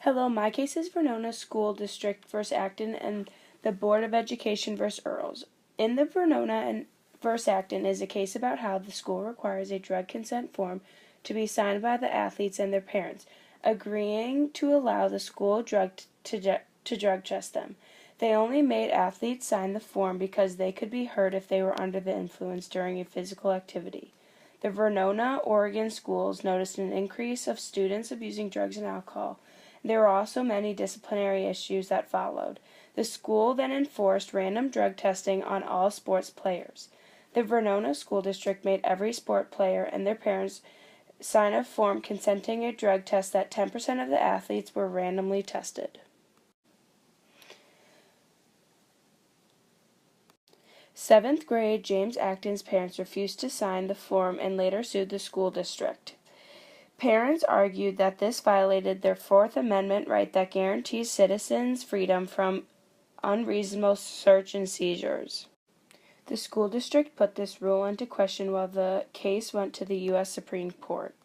Hello, my case is Verona School District v. Acton and the Board of Education v. Earls. In the Verona v. Acton is a case about how the school requires a drug consent form to be signed by the athletes and their parents, agreeing to allow the school to drug test them. They only made athletes sign the form because they could be hurt if they were under the influence during a physical activity. The Verona, Oregon schools noticed an increase of students abusing drugs and alcohol. There were also many disciplinary issues that followed. The school then enforced random drug testing on all sports players. The Verona School District made every sport player and their parents sign a form consenting a drug test that 10% of the athletes were randomly tested. Seventh grade James Acton's parents refused to sign the form and later sued the school district. Parents argued that this violated their Fourth Amendment right that guarantees citizens freedom from unreasonable search and seizures. The school district put this rule into question while the case went to the U.S. Supreme Court.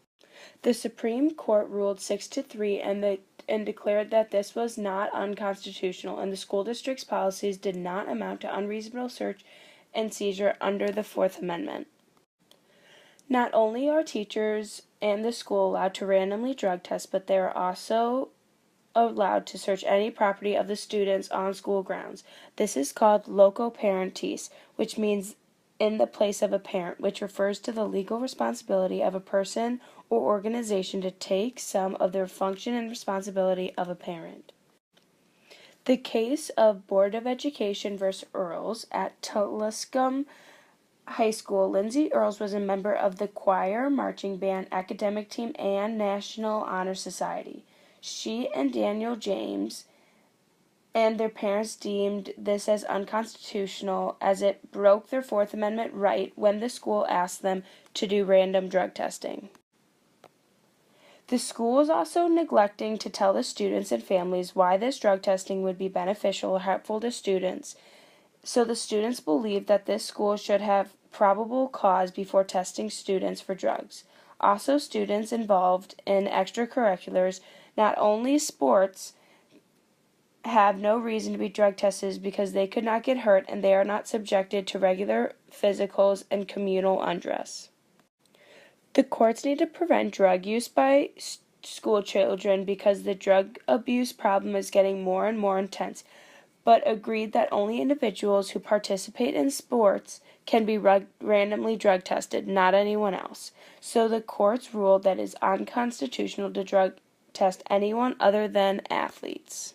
The Supreme Court ruled 6-3 and declared that this was not unconstitutional, and the school district's policies did not amount to unreasonable search and seizure under the Fourth Amendment. Not only are teachers and the school allowed to randomly drug test, but they are also allowed to search any property of the students on school grounds. This is called loco parentis, which means in the place of a parent, which refers to the legal responsibility of a person or organization to take some of the function and responsibility of a parent. The case of Board of Education v. Earls at Taliscum High School. Lindsay Earls was a member of the choir, marching band, academic team, and National Honor Society. She and Daniel James and their parents deemed this as unconstitutional as it broke their Fourth Amendment right when the school asked them to do random drug testing. The school was also neglecting to tell the students and families why this drug testing would be beneficial or helpful to students. So the students believed that this school should have probable cause before testing students for drugs. Also, students involved in extracurriculars, not only sports, have no reason to be drug tested because they could not get hurt and they are not subjected to regular physicals and communal undress. The courts need to prevent drug use by school children because the drug abuse problem is getting more and more intense, but agreed that only individuals who participate in sports can be randomly drug tested, not anyone else. So the courts ruled that it is unconstitutional to drug test anyone other than athletes.